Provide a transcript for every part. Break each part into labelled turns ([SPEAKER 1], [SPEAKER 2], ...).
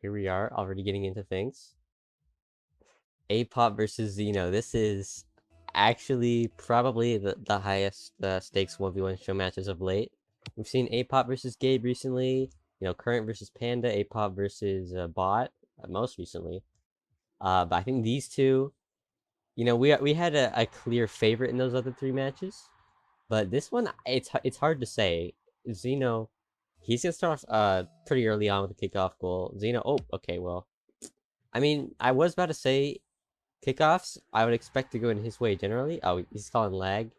[SPEAKER 1] Here we are, already getting into things. Apop versus Xeno. This is actually probably the highest stakes 1v1 show matches of late. We've seen Apop versus Gabe recently. Current versus Panda. Apop versus Bot most recently. But I think these two, we had a clear favorite in those other three matches. But this one, it's hard to say. Xeno, he's gonna start off pretty early on with the kickoff goal. Xeno, oh, okay, well, I mean, I was about to say kickoffs, I would expect to go in his way generally. Oh, he's calling lag.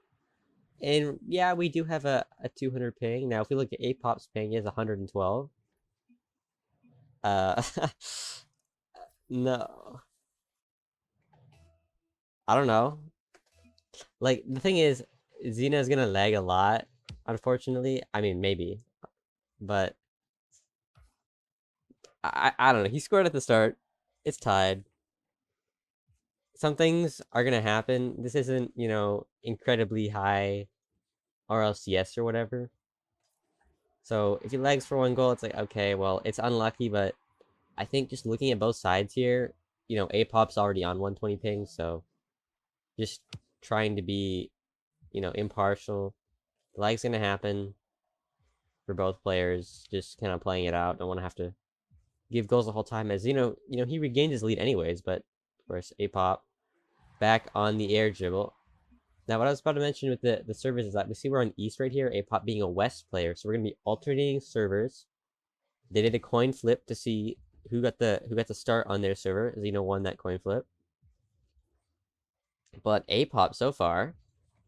[SPEAKER 1] And yeah, we do have a 200 ping. Now, if we look at Apop's ping, he has 112. Uh, no. I don't know. Like, the thing is, Xena's gonna lag a lot, unfortunately. I mean, maybe. But, I don't know. He scored at the start. It's tied. Some things are gonna happen. This isn't, incredibly high RLCS or whatever. So if he lags for one goal, it's like, okay, well, it's unlucky, but I think just looking at both sides here, Apop's already on 120 ping, so just trying to be, impartial. The lag's gonna happen for both players, just kind of playing it out. Don't want to have to give goals the whole time, as he regained his lead anyways, but of course, Apop back on the air dribble. Now, what I was about to mention with the servers is that we see we're on East right here, Apop being a West player, so we're gonna be alternating servers. They did a coin flip to see who got the start on their server. Xeno won that coin flip. But Apop so far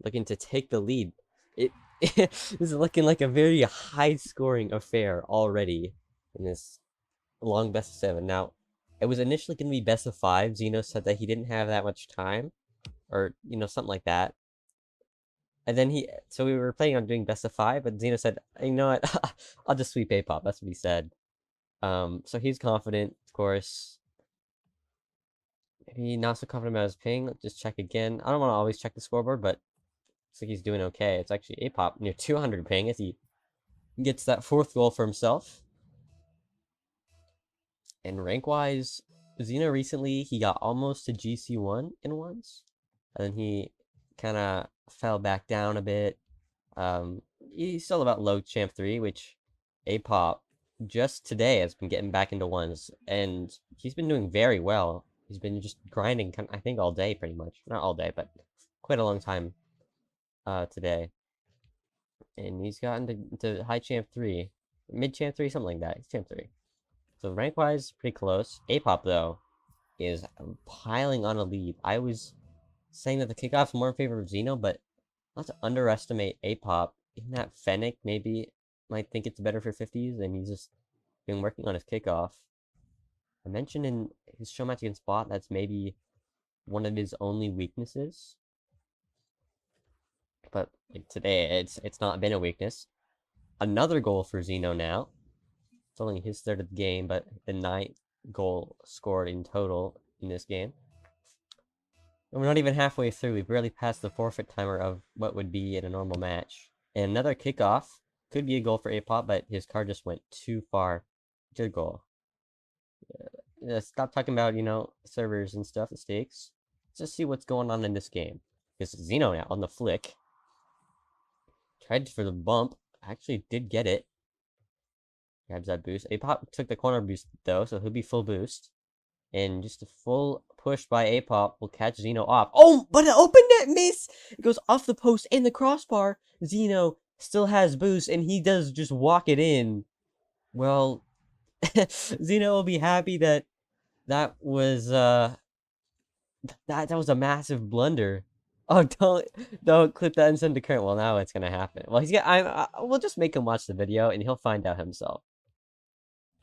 [SPEAKER 1] looking to take the lead. It this is looking like a very high scoring affair already in this long best of 7. Now, it was initially going to be best of 5. Xeno said that he didn't have that much time, or something like that. And then so we were planning on doing best of 5, but Xeno said, you know what, I'll just sweep Apop. That's what he said. So he's confident, of course. Maybe not so confident about his ping. Let's just check again. I don't want to always check the scoreboard, but looks like he's doing okay. It's actually Apop near 200 ping as he gets that 4th goal for himself. And rank-wise, Xeno recently, he got almost to GC1 in once. And then he kind of fell back down a bit. He's still about low champ 3, which Apop just today has been getting back into ones. And he's been doing very well. He's been just grinding, I think, all day, pretty much. Not all day, but quite a long time today. And he's gotten to high champ 3. Mid champ 3, something like that. He's champ 3. So rank-wise, pretty close. Apop, though, is piling on a lead. I was saying that the kickoff's more in favor of Xeno, but not to underestimate Apop. In that Fennec maybe might think it's better for 50s, and he's just been working on his kickoff. I mentioned in his show match against Bot that's maybe one of his only weaknesses. But like today, it's not been a weakness. Another goal for Xeno now. It's only his 3rd of the game, but the 9th goal scored in total in this game. And we're not even halfway through. We've barely passed the forfeit timer of what would be in a normal match. And another kickoff. Could be a goal for Apop, but his card just went too far. Good goal. Stop talking about, servers and stuff, the stakes. Let's just see what's going on in this game. Because Xeno now on the flick. Tried for the bump. Actually did get it. Grabs that boost. Apop took the corner boost, though, so he'll be full boost. And just a full push by Apop will catch Xeno off. Oh, but an open net miss! It goes off the post and the crossbar. Xeno still has boost, and he does just walk it in. Well, Xeno will be happy that was that was a massive blunder. Oh, don't clip that and send to Current. Well, now it's gonna happen. Well, we'll just make him watch the video, and he'll find out himself.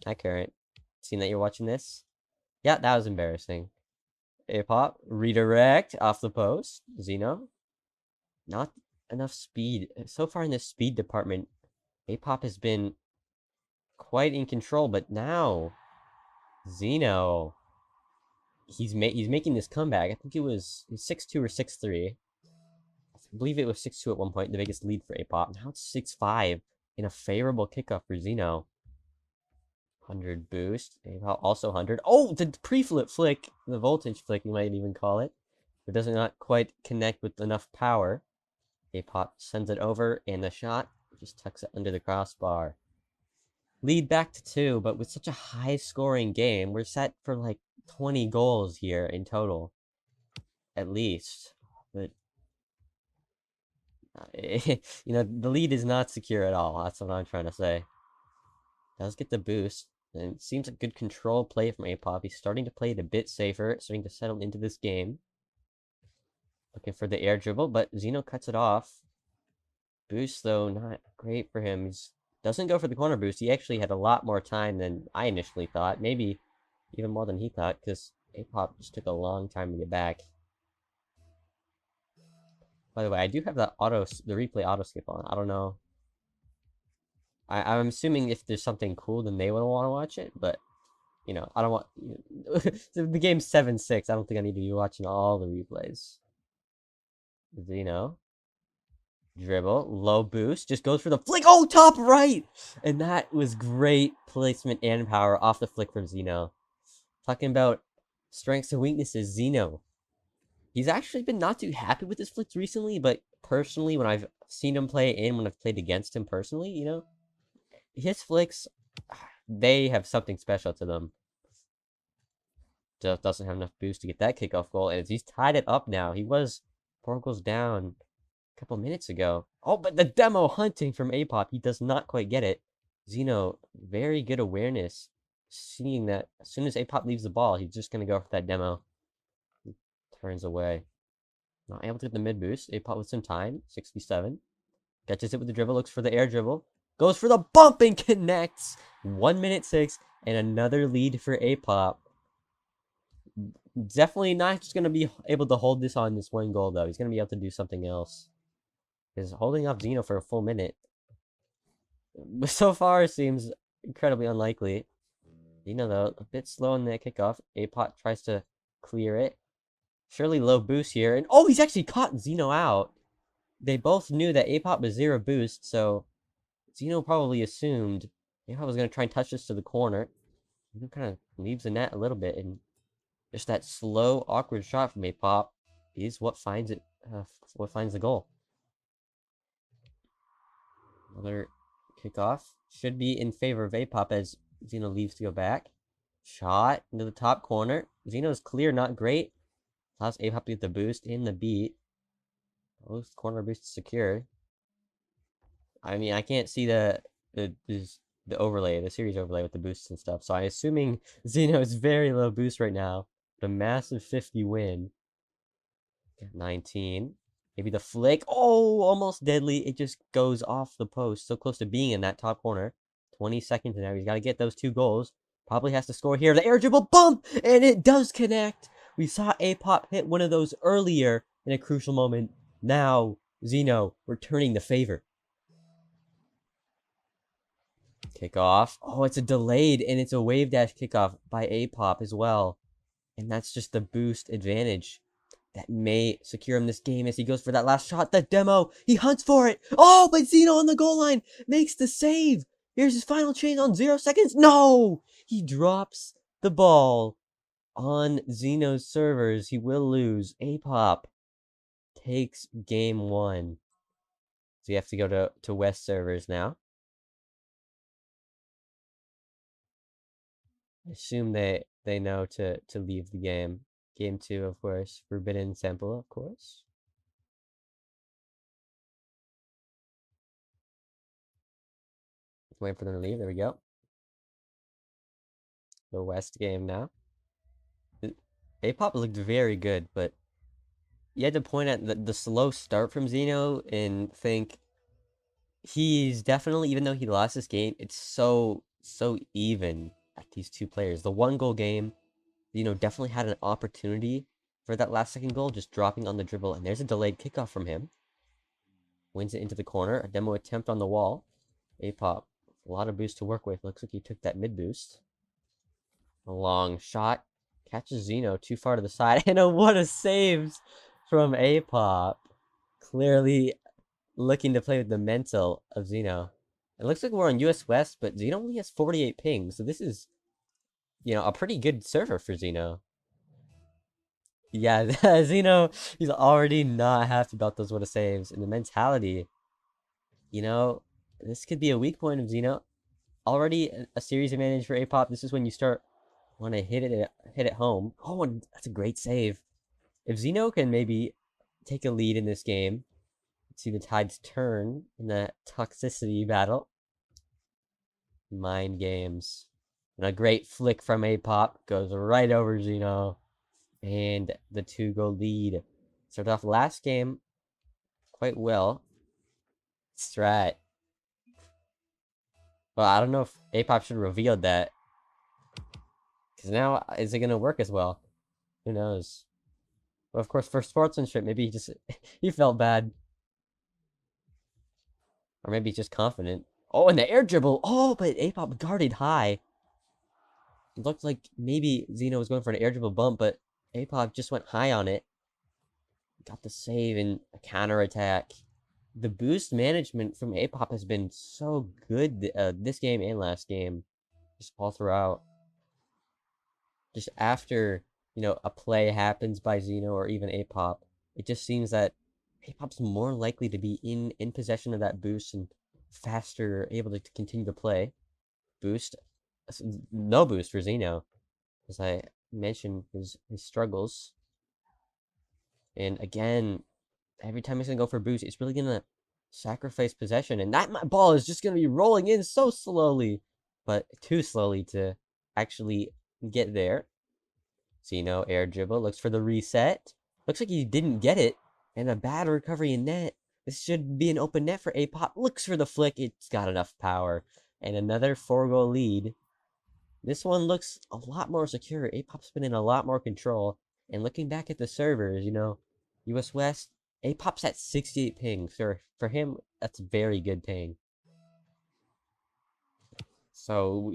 [SPEAKER 1] Hi, Current. Seeing that you're watching this? Yeah, that was embarrassing. Apop, redirect off the post. Xeno. Not enough speed. So far in the speed department, Apop has been quite in control, but now Xeno, he's making this comeback. I think it was 6-2 or 6-3. I believe it was 6-2 at one point, the biggest lead for Apop. Now it's 6-5 in a favorable kickoff for Xeno. 100 boost. Also 100. Oh, the pre-flip flick. The voltage flick, you might even call it. It does not quite connect with enough power. Apop sends it over, and the shot just tucks it under the crossbar. Lead back to 2, but with such a high-scoring game, we're set for like 20 goals here in total. At least. But, the lead is not secure at all. That's what I'm trying to say. Does get the boost. And it seems like good control play from Apop. He's starting to play it a bit safer, starting to settle into this game. Looking for the air dribble, but Zeno cuts it off. Boost, though, not great for him. He doesn't go for the corner boost. He actually had a lot more time than I initially thought. Maybe even more than he thought, because Apop just took a long time to get back. By the way, I do have the replay auto skip on. I don't know. I'm assuming if there's something cool, then they would want to watch it, but I don't want the game's 7-6. I don't think I need to be watching all the replays. Zeno. Dribble, low boost, just goes for the flick. Oh, top right! And that was great placement and power off the flick from Zeno. Talking about strengths and weaknesses, Zeno. He's actually been not too happy with his flicks recently, but personally, when I've seen him play and when I've played against him personally, his flicks, they have something special to them. Just doesn't have enough boost to get that kickoff goal, and he's tied it up now. He was 4 goals down a couple minutes ago. Oh, but the demo hunting from Apop, he does not quite get it. Zeno, very good awareness, seeing that as soon as Apop leaves the ball, he's just going to go for that demo. He turns away. Not able to get the mid boost. Apop with some time, 67. Catches it with the dribble, looks for the air dribble. Goes for the bump and connects. 1 minute 6, and another lead for Apop. Definitely not just going to be able to hold this on this 1 goal, though. He's going to be able to do something else. Because holding off Zeno for a full minute, so far, seems incredibly unlikely. Zeno, though, a bit slow in the kickoff. Apop tries to clear it. Surely low boost here. And oh, he's actually caught Zeno out. They both knew that Apop was 0 boost, so Zeno probably assumed Apop was going to try and touch this to the corner. Zeno kind of leaves the net a little bit, and just that slow, awkward shot from Apop is what finds it. What finds the goal. Another kickoff should be in favor of Apop as Zeno leaves to go back. Shot into the top corner. Zeno's clear, not great. Allows Apop to get the boost in the beat. Both corner boosts secured. I mean, I can't see the overlay, the series overlay with the boosts and stuff. So I'm assuming Zeno is very low boost right now. The massive 50 win. 19. Maybe the flick. Oh, almost deadly. It just goes off the post. So close to being in that top corner. 20 seconds now. He's got to get those 2 goals. Probably has to score here. The air dribble bump! And it does connect. We saw Apop hit one of those earlier in a crucial moment. Now, Zeno returning the favor. Kickoff. Oh, it's a delayed, and it's a wave dash kickoff by Apop as well. And that's just the boost advantage that may secure him this game as he goes for that last shot. The demo, he hunts for it. Oh, but Zeno on the goal line makes the save. Here's his final change on 0 seconds. No, he drops the ball on Zeno's servers. He will lose. Apop takes game 1. So you have to go to West servers now. I assume they know to leave the game. Game 2, of course. Forbidden sample, of course. Wait for them to leave. There we go. The West game now. Apop looked very good, but you had to point at the slow start from Zeno and think he's definitely, even though he lost this game, it's so even at these 2 players. The 1 goal game, definitely had an opportunity for that last second goal, just dropping on the dribble, and there's a delayed kickoff from him. Wins it into the corner. A demo attempt on the wall. Apop, a lot of boost to work with. Looks like he took that mid boost. A long shot. Catches Zeno too far to the side. And what a saves from Apop. Clearly looking to play with the mental of Zeno. It looks like we're on US West, but Xeno only has 48 ping, so this is, a pretty good server for Xeno. Yeah, Xeno, he's already not happy about those what saves, and the mentality, you know, this could be a weak point of Xeno. Already a series advantage for Apop. This is when you start want to hit it home. Oh, and that's a great save. If Xeno can maybe take a lead in this game, see the tides turn in that toxicity battle. Mind games. And a great flick from Apop goes right over Xeno. And the 2-goal lead. Started off last game quite well. Strat. Well, I don't know if Apop should have revealed that. Because now, is it going to work as well? Who knows? But of course, for sportsmanship, maybe he just he felt bad. Or maybe he's just confident. Oh, and the air dribble. Oh, but Apop guarded high. It looked like maybe Xeno was going for an air dribble bump, but Apop just went high on it. Got the save and a counter attack. The boost management from Apop has been so good this game and last game. Just all throughout. Just after, a play happens by Xeno or even Apop, it just seems that Apop's more likely to be in possession of that boost and faster able to continue to play. Boost. No boost for Xeno. As I mentioned, his struggles. And again, every time he's going to go for boost, it's really going to sacrifice possession. And that ball is just going to be rolling in so slowly. But too slowly to actually get there. Xeno air dribble. Looks for the reset. Looks like he didn't get it. And a bad recovery in net. This should be an open net for Apop. Looks for the flick. It's got enough power. And another 4-goal lead. This one looks a lot more secure. Apop's been in a lot more control. And looking back at the servers, US West, Apop's at 68 ping. So for him, that's very good ping. So,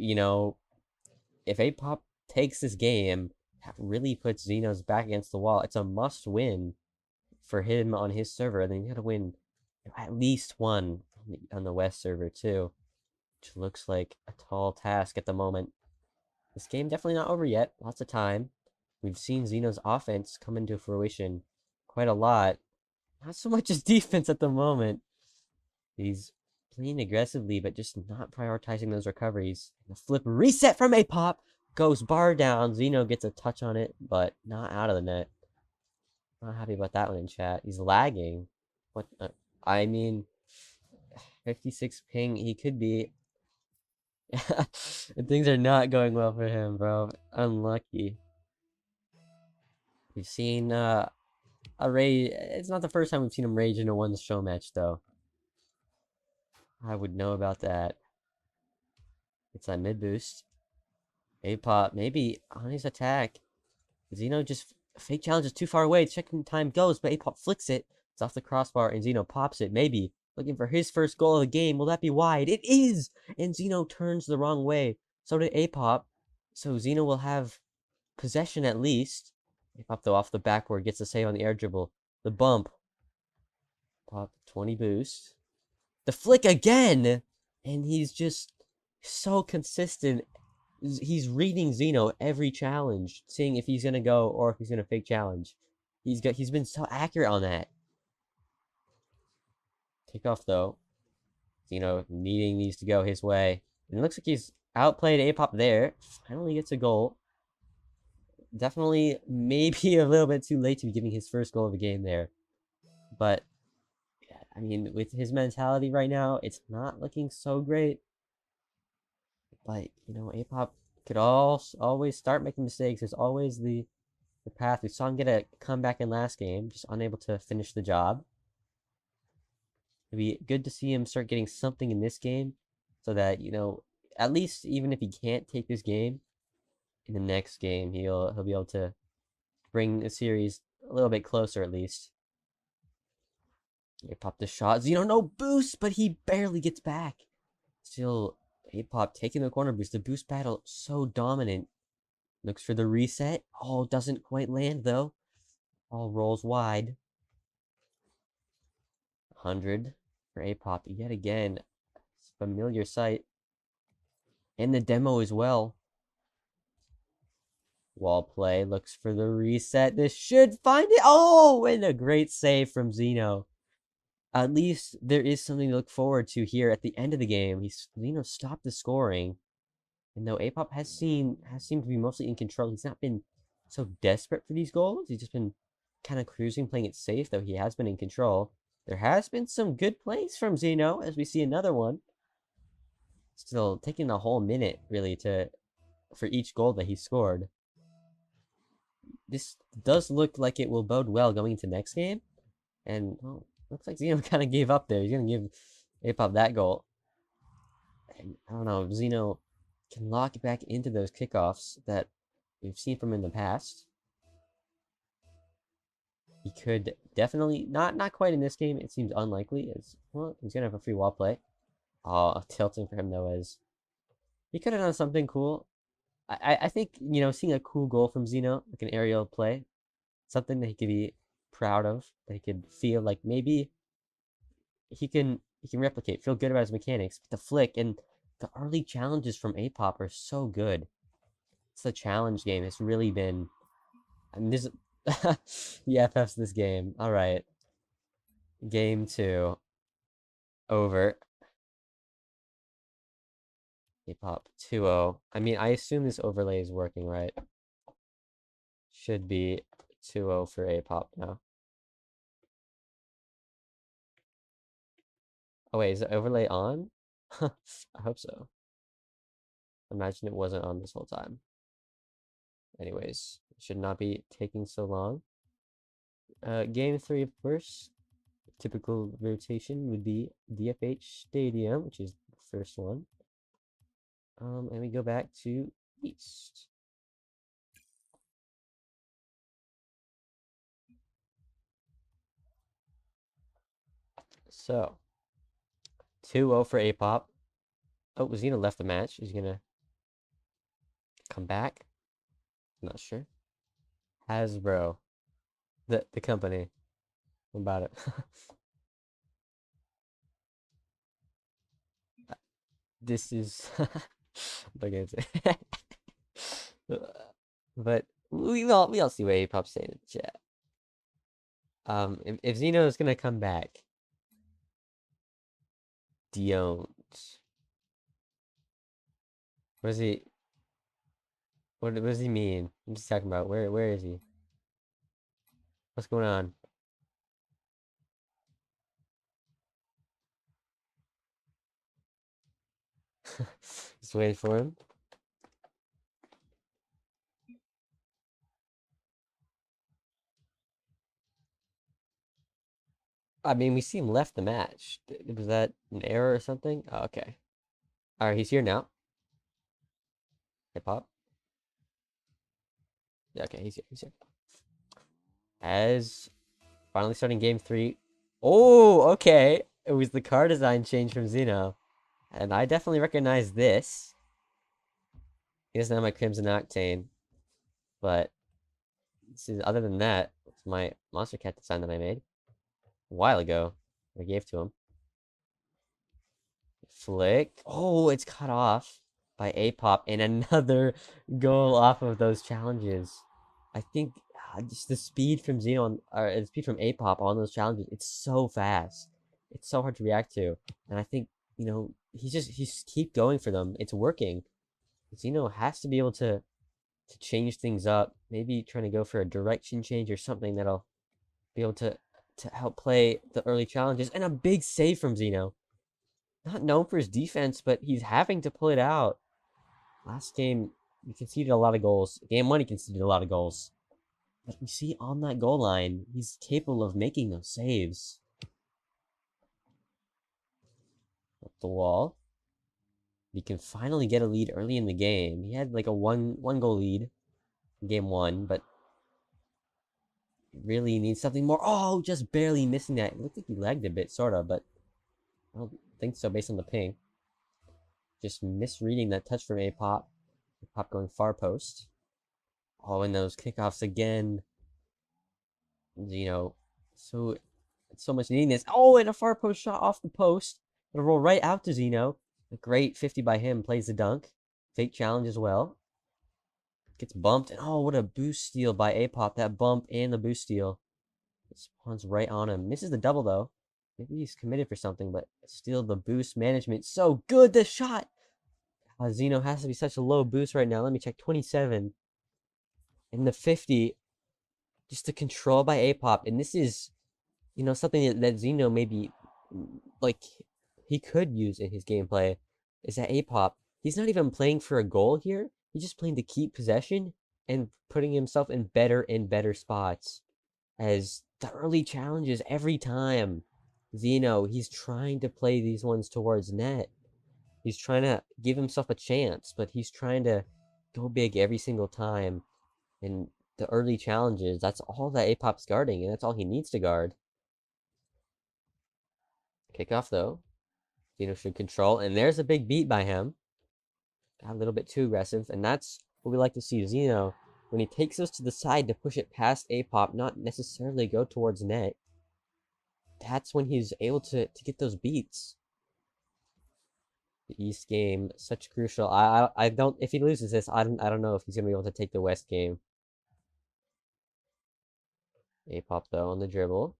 [SPEAKER 1] if Apop takes this game, that really puts Xeno's back against the wall. It's a must win for him on his server. And then you gotta win at least one on the West server too. Which looks like a tall task at the moment. This game definitely not over yet. Lots of time. We've seen Xeno's offense come into fruition quite a lot. Not so much his defense at the moment. He's playing aggressively, but just not prioritizing those recoveries. The flip reset from Apop goes bar down. Xeno gets a touch on it, but not out of the net. Not happy about that one in chat. He's lagging. What? I mean, 56 ping. He could be. Things are not going well for him, bro. Unlucky. We've seen a rage. It's not the first time we've seen him rage in a one show match, though. I would know about that. It's that mid boost. Apop maybe on his attack. Xeno just fake challenge is too far away. Checking time goes, but Apop flicks it. It's off the crossbar, and Xeno pops it. Maybe looking for his first goal of the game. Will that be wide? It is, and Xeno turns the wrong way. So did Apop. So Xeno will have possession at least. Apop though off the backboard gets the save on the air dribble. The bump. Pop 20 boost. The flick again, and he's just so consistent. He's reading Xeno every challenge, seeing if he's gonna go or if he's gonna fake challenge. He's been so accurate on that. Takeoff though. Xeno needing these to go his way. And it looks like he's outplayed Apop there. Finally gets a goal. Definitely maybe a little bit too late to be giving his first goal of the game there. But I mean, with his mentality right now, it's not looking so great. But, Apop could always start making mistakes. There's always the path. We saw him get a comeback in last game, just unable to finish the job. It'd be good to see him start getting something in this game so that, at least even if he can't take this game, in the next game, he'll be able to bring the series a little bit closer at least. Apop the shot. Xeno no boost, but he barely gets back. Still, Apop taking the corner boost. The boost battle so dominant. Looks for the reset. Oh, doesn't quite land though. All rolls wide. 100 for Apop yet again. familiar sight. And the demo as well. Wall play, looks for the reset. This should find it. Oh, and a great save from Zeno. At least there is something to look forward to here at the end of the game. Zeno stopped the scoring. And though Apop has seemed to be mostly in control, he's not been so desperate for these goals. He's just been kind of cruising, playing it safe, though he has been in control. There has been some good plays from Zeno, as we see another one. Still taking a whole minute, really, for each goal that he scored. This does look like it will bode well going into next game. And, well, looks like Zeno kind of gave up there. He's going to give Apop that goal. And, I don't know, Zeno can lock back into those kickoffs that we've seen from in the past. He could definitely, not quite in this game. It seems unlikely. Well, he's going to have a free wall play. Oh, tilting for him, though, as he could have done something cool. I think, seeing a cool goal from Zeno, like an aerial play, something that he could be proud of, that he could feel like maybe he can replicate, feel good about his mechanics. But the flick and the early challenges from Apop are so good. It's the challenge game. It's really been, I mean, this the FF's this game. All right, game 2 over. Apop 2-0. I mean, I assume this overlay is working, right? Should be 2-0 for Apop now. Oh wait, is the overlay on? I hope so. Imagine it wasn't on this whole time. Anyways, it should not be taking so long. Game 3, of course. Typical rotation would be DFH Stadium, which is the first one. And we go back to East. So, 2-0 for Apop. Oh, Zeno left the match. He's gonna come back. I'm not sure. Hasbro. The company. What about it? This is okay. But we all see what Apop's saying in the chat. If Zeno is gonna come back, don't. What does he? What does he mean? I'm just talking about where is he? What's going on? Just waiting for him. I mean, we see him left the match. Was that an error or something? Oh, okay. All right, he's here now. Hip hop. Yeah, okay, he's here. He's here. As finally starting game 3. Oh, okay. It was the car design change from Zeno. And I definitely recognize this. He doesn't have my Crimson Octane. But this is, other than that, it's my Monster Cat design that I made a while ago. I gave to him. Flick. Oh, it's cut off by Apop. And another goal off of those challenges. I think just the speed from Xenon, or the speed from Apop on those challenges, it's so fast. It's so hard to react to. And I think, he's keep going for them. It's working. Zeno has to be able to change things up. Maybe trying to go for a direction change or something that'll be able to help play the early challenges. And a big save from Zeno. Not known for his defense, but he's having to pull it out. Last game, he conceded a lot of goals. Game 1, he conceded a lot of goals. But we see on that goal line, he's capable of making those saves. Up the wall. He can finally get a lead early in the game. He had like a one goal lead in game 1, but really needs something more. Oh, just barely missing that. It looked like he lagged a bit, sort of, but I don't think so based on the ping. Just misreading that touch from Apop. Apop going far post. Oh, and those kickoffs again. So much neediness. Oh, and a far post shot off the post. It'll roll right out to Zeno. A great 50 by him. Plays the dunk. Fake challenge as well. Gets bumped. And oh, what a boost steal by Apop. That bump and the boost steal. It spawns right on him. Misses the double, though. Maybe he's committed for something, but still the boost management. So good, the shot! Zeno has to be such a low boost right now. Let me check. 27. And the 50. Just the control by Apop. And this is, something that Zeno maybe, like, he could use in his gameplay. Is that Apop, he's not even playing for a goal here. He's just playing to keep possession and putting himself in better and better spots. As the early challenges every time, Zeno, he's trying to play these ones towards net. He's trying to give himself a chance, but he's trying to go big every single time. And the early challenges, that's all that Apop's guarding, and that's all he needs to guard. Kickoff, though. Zeno should control, and there's a big beat by him. Got a little bit too aggressive, and that's what we like to see. Zeno, when he takes us to the side to push it past Apop, not necessarily go towards net, that's when he's able to get those beats. The East game, such crucial. I don't, if he loses this, I don't know if he's gonna be able to take the West game. Apop, though, on the dribble.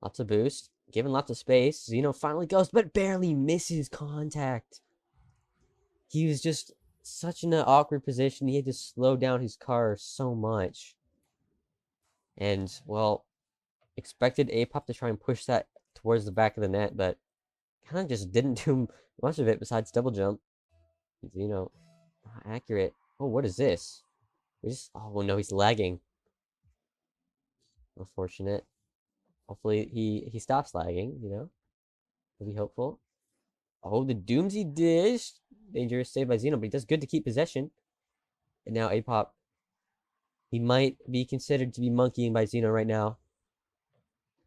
[SPEAKER 1] Lots of boost. Given lots of space. Zeno finally goes, but barely misses contact. He was just such in an awkward position. He had to slow down his car so much. And, well, expected Apop to try and push that towards the back of the net, but kind of just didn't do much of it besides double jump. Zeno, not accurate. Oh, what is this? Oh, no, he's lagging. Unfortunate. Hopefully he stops lagging, We'll be hopeful. Oh, the Doomsy dish. Dangerous save by Zeno, but he does good to keep possession. And now Apop, he might be considered to be monkeying by Zeno right now.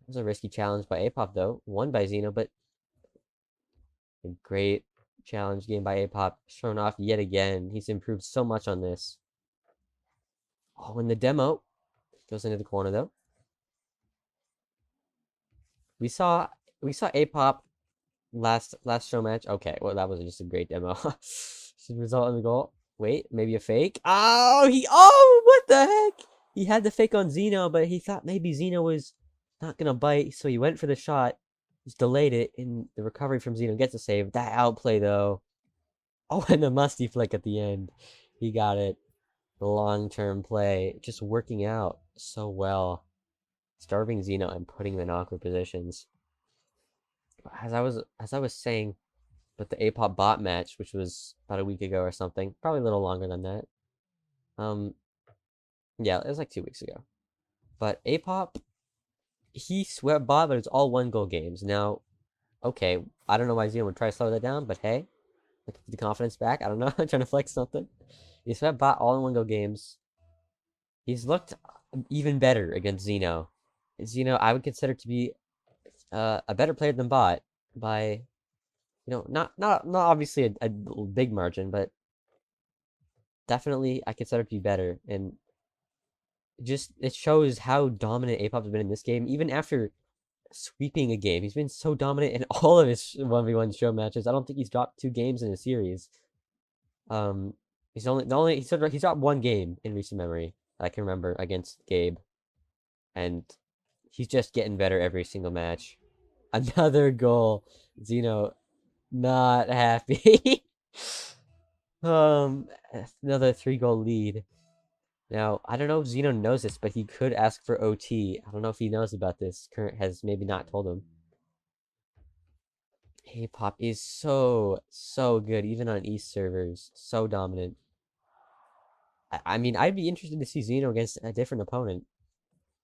[SPEAKER 1] That was a risky challenge by Apop, though. Won by Zeno, but a great challenge game by Apop. Shown off yet again. He's improved so much on this. Oh, in the demo. Goes into the corner, though. We saw Apop last Showmatch. Okay, well, that was just a great demo. Should result in the goal. Wait, maybe a fake. Oh, what the heck? He had the fake on Zeno, but he thought maybe Zeno was not gonna bite, so he went for the shot. Just delayed it, and the recovery from Zeno gets a save. That outplay, though. Oh, and the musty flick at the end. He got it. The long-term play, just working out so well. Starving Zeno and putting him in awkward positions. As I was saying, but the Apop bot match, which was about a week ago or something, probably a little longer than that. Yeah, it was like 2 weeks ago. But Apop, he swept bot, but it's all 1-goal games. Now, okay, I don't know why Zeno would try to slow that down, but hey, look at the confidence back. I don't know, I'm trying to flex something. He swept bot all in 1-goal games. He's looked even better against Zeno. Zeno, I would consider to be a better player than bot by, not obviously a big margin, but definitely I consider it to be better. And just it shows how dominant Apop has been in this game, even after sweeping a game. He's been so dominant in all of his 1v1 show matches. I don't think he's dropped 2 games in a series. He's dropped 1 game in recent memory I can remember against Gabe, and he's just getting better every single match. Another goal. Zeno not happy. Another 3-goal lead. Now, I don't know if Zeno knows this, but he could ask for OT. I don't know if he knows about this. Current has maybe not told him. Apop is so good, even on East servers. So dominant. I mean, I'd be interested to see Zeno against a different opponent.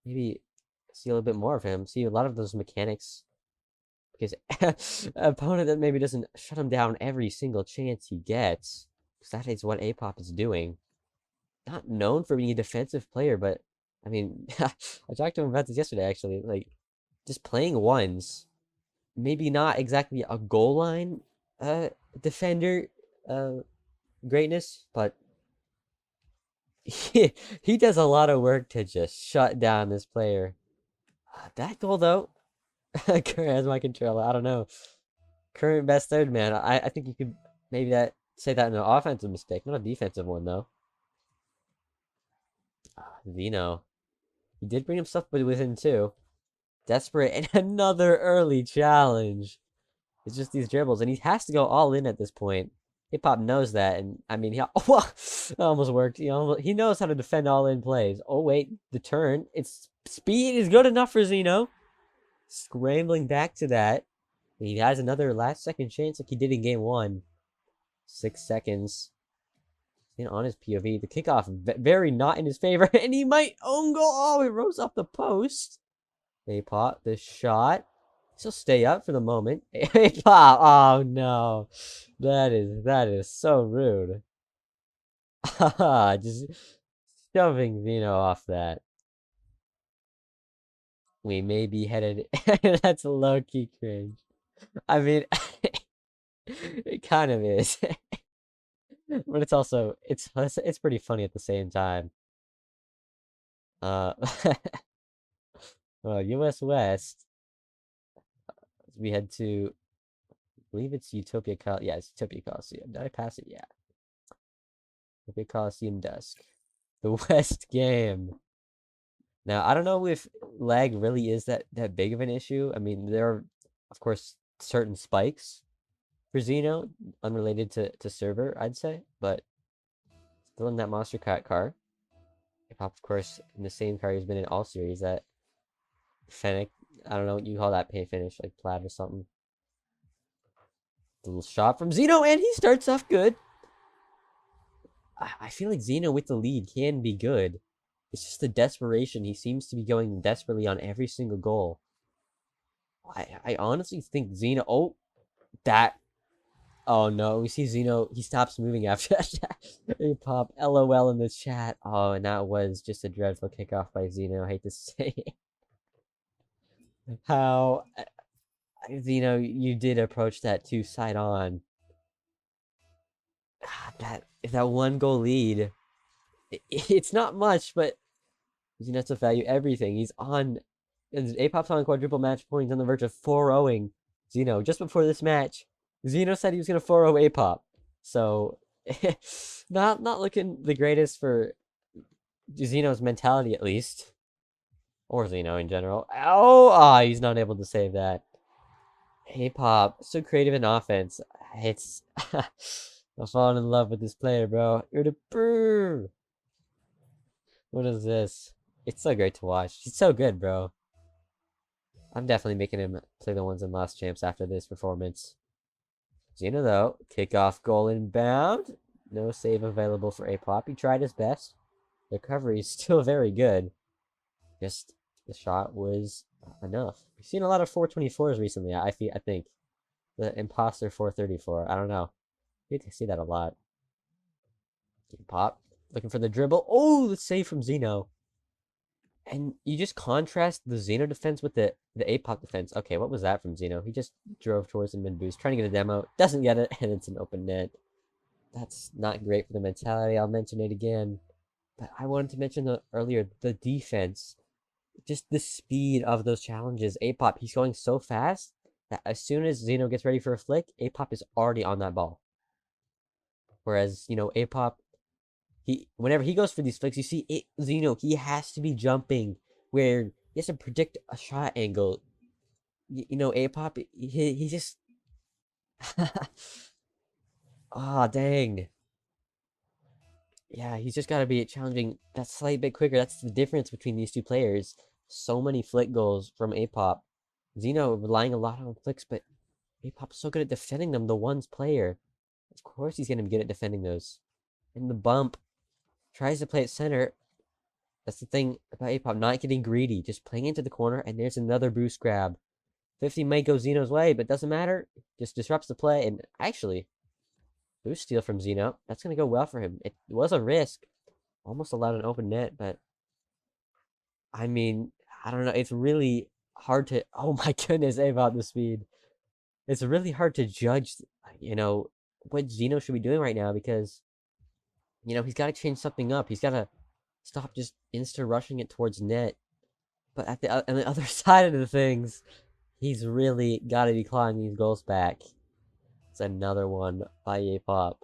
[SPEAKER 1] Maybe see a little bit more of him. See a lot of those mechanics. Because an opponent that maybe doesn't shut him down every single chance he gets. Because that is what Apop is doing. Not known for being a defensive player, but I mean, I talked to him about this yesterday, actually. Like, just playing ones. Maybe not exactly a goal line defender greatness, but he does a lot of work to just shut down this player. That goal, though, Current has my controller. I don't know. Current best third man. I think you could Maybe that say that in an offensive mistake, not a defensive one though. Zeno, he did bring himself within two. Desperate and another early challenge. It's just these dribbles, and he has to go all in at this point. Apop knows that, and I mean, that almost worked. He knows how to defend all in plays. Oh wait, the turn. It's speed is good enough for Zeno. Scrambling back to that. He has another last second chance like he did in game 1. 6 seconds. And on his POV, the kickoff very not in his favor, and he might own goal. Oh, it rose off the post. Apop, the shot. He'll stay up for the moment. Apop, oh no, that is so rude. Just shoving Zeno off that. We may be headed. That's low key cringe. I mean, it kind of is. But it's also it's pretty funny at the same time. Uh, well, US West. We head to, I believe it's Utopia yeah, it's Utopia Coliseum. Did I pass it? Yeah. Utopia Coliseum Dusk. The West game. Now I don't know if lag really is that big of an issue. I mean, there are of course certain spikes for Xeno, unrelated to server, I'd say, but still in that Monster Cat car. Of course, in the same car he's been in all series, that Fennec, I don't know what you call that paint finish, like plaid or something. A little shot from Xeno, and he starts off good. I feel like Xeno with the lead can be good. It's just the desperation. He seems to be going desperately on every single goal. I honestly think Xeno, oh, that, oh no, we see Xeno, he stops moving after that. Apop, LOL in the chat. Oh, and that was just a dreadful kickoff by Xeno, I hate to say it. How, Xeno, you did approach that too side on. That one goal lead, it's not much, but Xeno has to value everything. He's on, Apop's on quadruple match points on the verge of 4-0ing Xeno. Just before this match, Xeno said he was going to 4-0 Apop. So, not looking the greatest for Xeno's mentality, at least. Or Xeno in general. Oh, he's not able to save that. Apop, so creative in offense. It's... I'm falling in love with this player, bro. You're the brr. What is this? It's so great to watch. He's so good, bro. I'm definitely making him play the ones in Lost Champs after this performance. Xeno, though, kickoff goal inbound. No save available for Apop. He tried his best. The recovery is still very good. Just the shot was enough. We've seen a lot of 424s recently, I think. The imposter 434. I don't know. You can see that a lot. Pop. Looking for the dribble. Oh, the save from Xeno. And you just contrast the Xeno defense with the Apop defense. Okay, what was that from Xeno? He just drove towards the mid boost, trying to get a demo. Doesn't get it, and it's an open net. That's not great for the mentality. I'll mention it again. But I wanted to mention earlier, the defense. Just the speed of those challenges. Apop, he's going so fast that as soon as Xeno gets ready for a flick, Apop is already on that ball. Whereas, Apop, whenever he goes for these flicks, you see Xeno, he has to be jumping where he has to predict a shot angle. Apop, he just... Ah, dang. Yeah, he's just got to be challenging that slight bit quicker. That's the difference between these two players. So many flick goals from Apop. Xeno relying a lot on flicks, but Apop's so good at defending them, the one's player. Of course he's going to be good at defending those. And the bump. Tries to play at center. That's the thing about Apop, not getting greedy. Just playing into the corner, and there's another boost grab. 50 might go Xeno's way, but doesn't matter. Just disrupts the play, and actually, boost steal from Xeno. That's going to go well for him. It was a risk. Almost allowed an open net, but... I mean, I don't know. It's really hard to... Oh my goodness, Apop, the speed. It's really hard to judge, what Xeno should be doing right now, because... he's got to change something up. He's got to stop just insta-rushing it towards net. But on the other side of the things, he's really got to be clawing these goals back. It's another one by Apop.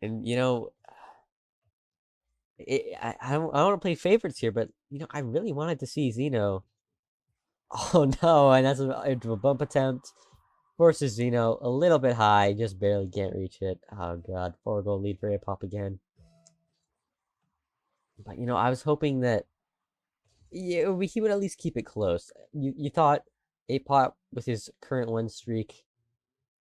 [SPEAKER 1] And you know, I don't want to play favorites here, but you know, I really wanted to see Xeno. Oh no, and that's into a bump attempt. Forces Xeno a little bit high, just barely can't reach it. Oh god, 4-goal lead for Apop again. But you know, I was hoping that he would at least keep it close. You thought Apop with his current win streak,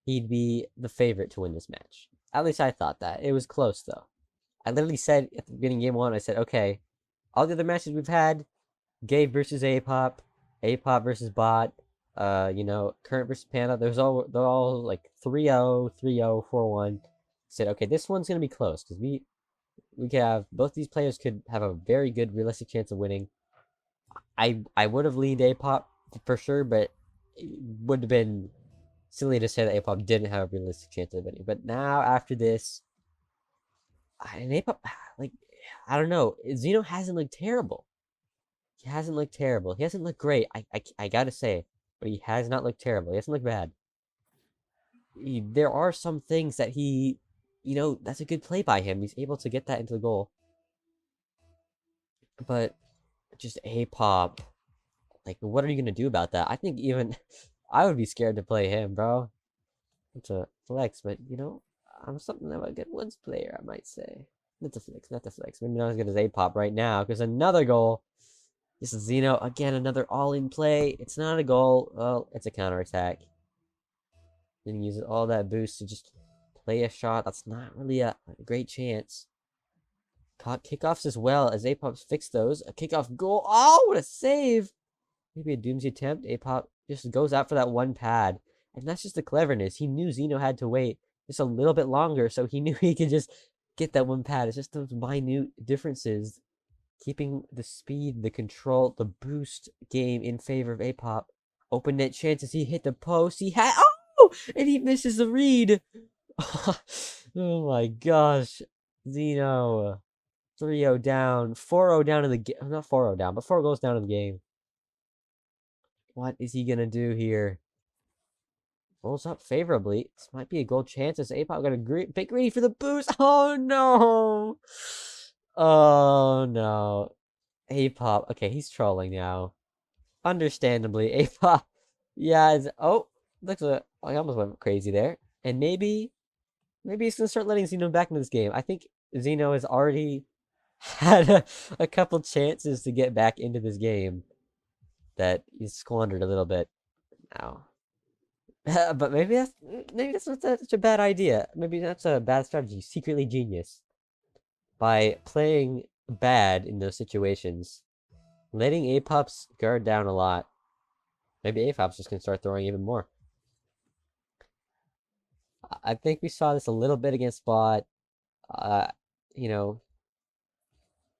[SPEAKER 1] he'd be the favorite to win this match. At least I thought that. It was close though. I literally said at the beginning of game one, I said, okay, all the other matches we've had, Gabe versus Apop, Apop versus Bot, you know, Current versus Panda, they're all like 3-0, 3-0, 4-1. Said, okay, this one's gonna be close because we could have both these players could have a very good realistic chance of winning. I would have leaned Apop for sure, but it would have been silly to say that Apop didn't have a realistic chance of winning. But now after this, and Apop, like, I don't know, Xeno hasn't looked terrible. He hasn't looked terrible. He hasn't looked great. I gotta say, but he has not looked terrible. He hasn't looked bad. There are some things that he, you know, that's a good play by him. He's able to get that into the goal. But just Apop, like, what are you gonna do about that? I think even I would be scared to play him, bro. It's a flex, but you know, I'm something of a good Woods player, I might say. Not the flex, not the flex. Maybe not as good as Apop right now, because another goal. This is Xeno again, another all-in play. It's not a goal. Well, it's a counterattack. Then he uses all that boost to just play a shot. That's not really a great chance. Caught kickoffs as well as Apop's fixed those. A kickoff goal. Oh, what a save! Maybe a Doomsday attempt. Apop just goes out for that one pad. And that's just the cleverness. He knew Xeno had to wait just a little bit longer, so he knew he could just get that one pad. It's just those minute differences. Keeping the speed, the control, the boost game in favor of Apop. Open net chances. He hit the post. He had. Oh! And he misses the read. Oh my gosh. Xeno. 3-0 down. 4-0 down in the game. Not 4-0 down, but 4 goals down in the game. What is he going to do here? Rolls up favorably. This might be a goal chance as Apop got a big ready for the boost. Oh no. Oh no. Apop. Okay, he's trolling now. Understandably, Apop. Yeah, oh, looks like I almost went crazy there. And maybe he's gonna start letting Xeno back into this game. I think Xeno has already had a couple chances to get back into this game that he's squandered a little bit now. But maybe that's not such a bad idea. Maybe that's a bad strategy. Secretly genius. By playing bad in those situations, letting Apop's guard down a lot. Maybe Apop's just gonna start throwing even more. I think we saw this a little bit against Bot. You know,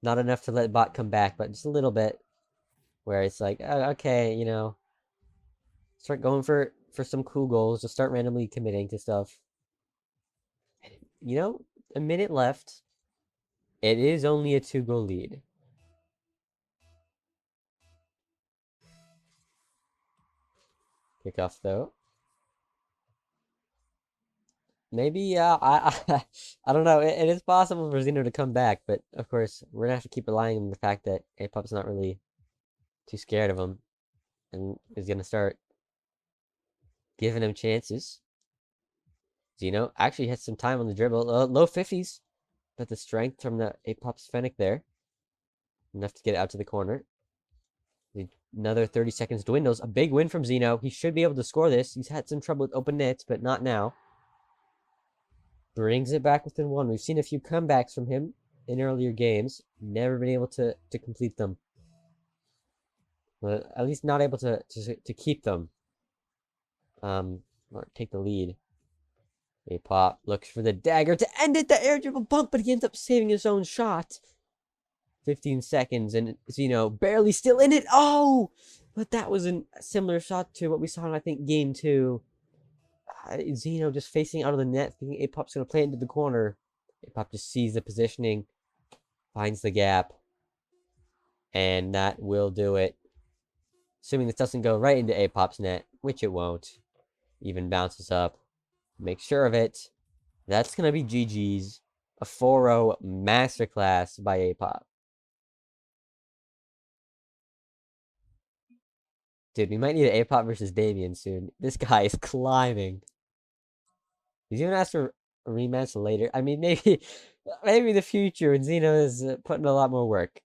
[SPEAKER 1] not enough to let Bot come back, but just a little bit, where it's like, okay, you know, start going for some cool goals. Just start randomly committing to stuff. You know, a minute left. It is only a 2-goal lead. Kickoff though. Maybe I don't know. It is possible for Xeno to come back, but of course we're gonna have to keep relying on the fact that Apop's not really too scared of him, and is gonna start giving him chances. Xeno actually has some time on the dribble, low 50s, but the strength from the Apop's Fennec there, enough to get it out to the corner. Another 30 seconds dwindles. A big win from Xeno. He should be able to score this. He's had some trouble with open nets, but not now. Brings it back within one. We've seen a few comebacks from him in earlier games. Never been able to complete them. But at least not able to keep them. Or take the lead. Apop looks for the dagger to end it. The air dribble bump, but he ends up saving his own shot. 15 seconds, and Xeno barely still in it. Oh! But that was a similar shot to what we saw in, I think, game 2. Xeno just facing out of the net, thinking Apop's going to play into the corner. Apop just sees the positioning, finds the gap, and that will do it. Assuming this doesn't go right into Apop's net, which it won't. Even bounces up. Make sure of it. That's going to be GG's. A 4-0 masterclass by Apop. Dude, we might need an Apop versus Damien soon. This guy is climbing. He's even asked for a rematch later. I mean, maybe in the future when Zeno is putting a lot more work.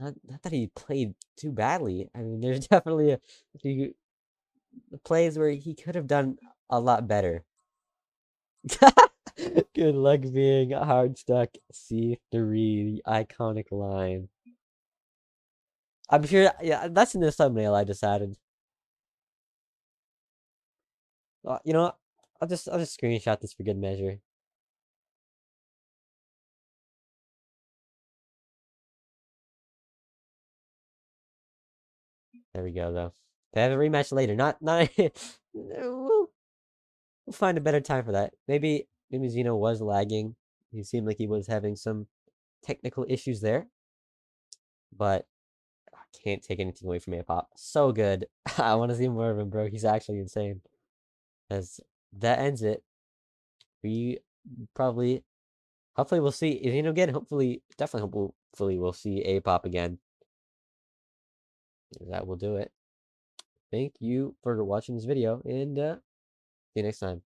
[SPEAKER 1] Not that he played too badly. I mean, there's definitely a few plays where he could have done a lot better. Good luck being hard stuck. C3, the iconic line. I'm sure, yeah, that's in the thumbnail I just added. You know what? I'll just screenshot this for good measure. There we go, though. They have a rematch later. Not we'll find a better time for that. Maybe Zeno was lagging. He seemed like he was having some technical issues there. But I can't take anything away from Apop. So good. I want to see more of him, bro. He's actually insane. As that ends it, we probably, hopefully we'll see Zeno again. Hopefully we'll see Apop again. That will do it. Thank you for watching this video, and see you next time.